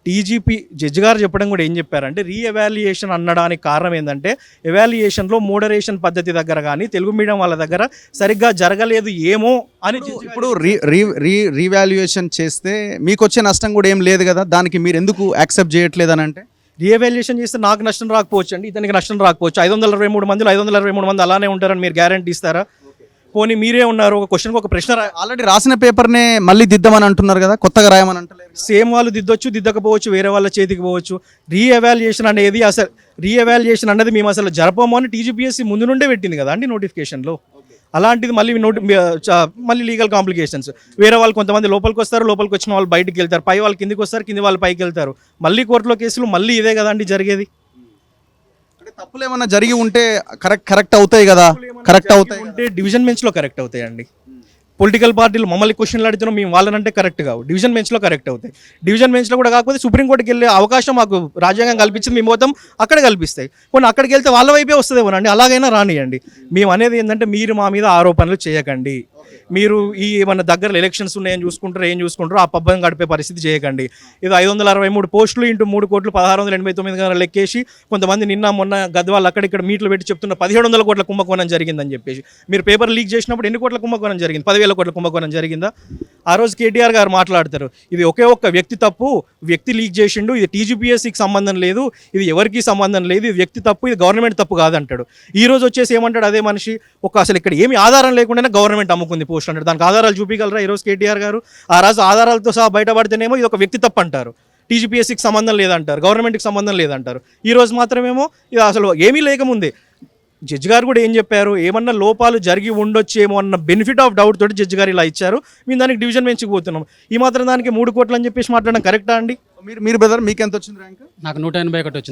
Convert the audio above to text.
TGP judge గారు చెప్పడం కూడా ఏం చెప్పారంటే రీఎవాల్యుయేషన్ అనడానికి కారణం ఏంటంటే ఎవాల్యుయేషన్లో మోడరేషన్ పద్ధతి దగ్గర కానీ తెలుగు మీడియం వాళ్ళ దగ్గర సరిగ్గా జరగలేదు ఏమో అని ఇప్పుడు రీవాల్యుయేషన్ చేస్తే మీకు వచ్చే నష్టం కూడా ఏం లేదు కదా, దానికి మీరు ఎందుకు యాక్సెప్ట్ చేయట్లేదు అని అంటే? రీఎవాల్యుయేషన్ చేస్తే నాకు నష్టం రాకపోవచ్చు అండి, ఇతనికి నష్టం రాకపోవచ్చు. 523 మందిలో 523 మంది అలానే ఉంటారని మీరు గ్యారంటీ ఇస్తారా? పోనీ మీరే ఉన్నారు, ఒక క్వశ్చన్కి ఒక ప్రశ్న ఆల్రెడీ రాసిన పేపర్నే మళ్ళీ దిద్దామని అంటున్నారు కదా, కొత్తగా రాయమని అంటలేదు. సేమ్ వాళ్ళు దిద్దొచ్చు, దిద్దకపోవచ్చు, వేరే వాళ్ళ చేతికి పోవచ్చు. రీఎవాల్యుయేషన్ అనేది అసలు రీఎవాల్యుయేషన్ అనేది మేము అసలు జరపము అని టీజీపీఎస్సీ ముందు నుండే పెట్టింది కదా అండి నోటిఫికేషన్లో. అలాంటిది మళ్ళీ మళ్ళీ లీగల్ కాంప్లికేషన్స్. వేరే వాళ్ళు కొంతమంది లోపలికి వస్తారు, లోపలికి వచ్చిన వాళ్ళు బయటికి వెళ్తారు, పై వాళ్ళు కిందికి వస్తారు, కింది వాళ్ళు పైకి వెళ్తారు, మళ్ళీ కోర్టులో కేసులు, మళ్ళీ ఇదే కదా అండి జరిగేది. అంటే తప్పులు ఏమన్నా జరిగి ఉంటే కరెక్ట్ అవుతాయి కదా, కరెక్ట్ అవుతాయి ఉంటే డివిజన్ బెంచ్లో కరెక్ట్ అవుతాయండి. పొలిటికల్ పార్టీలు మమ్మల్ని క్వశ్చన్లు అడుగుతున్నాం, మేము వాళ్ళనంటే కరెక్ట్ కావు, డివిజన్ బెంచ్లో కరెక్ట్ అవుతాయి. డివిజన్ బెంచ్లో కూడా కాకపోతే సుప్రీంకోర్టుకి వెళ్ళే అవకాశం మాకు రాజ్యాంగం కల్పించింది, మేము మొత్తం అక్కడ కల్పిస్తాయి. కొన్ని అక్కడికి వెళ్తే వాళ్ళ వైపే వస్తుందేమోనండి, అలాగైనా రానియండి. మేము అనేది ఏంటంటే మీరు మా మీద ఆరోపణలు చేయకండి, మీరు ఈ ఏమన్నా దగ్గరలో ఎలక్షన్స్ ఉన్నాయని చూసుకుంటారు, ఏం చూసుకుంటారో ఆ పబ్బం గడిపే పరిస్థితి చేయకండి. ఇది 563 పోస్టులు ఇంటూ 3 కోట్లు 1689 లెక్కేసి కొంతమంది నిన్న మొన్న గద్వాళ్ళు అక్కడిక్కడ మీట్లు పెట్టి చెప్తున్న 1700 కోట్ల కుంభకోణం జరిగిందని చెప్పేసి. మీరు పేపర్ లీక్ చేసినప్పుడు ఎన్ని కోట్ల కుంభకోణం జరిగింది? 10,000 కోట్ల కుంభకోణం జరిగిందా? ఆ రోజు కేటీఆర్ గారు మాట్లాడతారు, ఇది ఒకే ఒక్క వ్యక్తి తప్పు, వ్యక్తి లీక్ చేసిండు, ఇది టీజీపీఎస్సీకి సంబంధం లేదు, ఇది ఎవరికి సంబంధం లేదు, ఇది వ్యక్తి తప్పు, ఇది గవర్నమెంట్ తప్పు కాదంటాడు. ఈ రోజు వచ్చేసి ఏమంటాడు అదే మనిషి, అసలు ఇక్కడ ఏమి ఆధారం లేకుండానే గవర్నమెంట్ అమ్ముకుంది పోస్ట్ అంటాడు. దానికి ఆధారాలు చూపించగలరా ఈరోజు కేటీఆర్ గారు? ఆ రోజు ఆధారాలతో సహా బయటపడితేనేమో ఇది ఒక వ్యక్తి తప్పు అంటారు, టీజీపీఎస్సీకి సంబంధం లేదంటారు, గవర్నమెంట్కి సంబంధం లేదంటారు. ఈ రోజు మాత్రమేమో ఇది అసలు ఏమీ లేకముందే. జడ్జి గారు కూడా ఏం చెప్పారు, ఏమన్నా లోపాలు జరిగి ఉండొచ్చేమో అన్న బెనిఫిట్ ఆఫ్ డౌట్ తోటి జడ్జి గారు ఇలా ఇచ్చారు, మేము దానికి డివిజన్ బెంచ్కి పోతున్నాం. ఈ మాత్రం దానికి 3 కోట్లు అని చెప్పేసి మాట్లాడడం కరెక్టా అండి? మీరు బ్రదర్ మీకు ఎంత వచ్చింది ర్యాంక్? నాకు 181 వచ్చింది.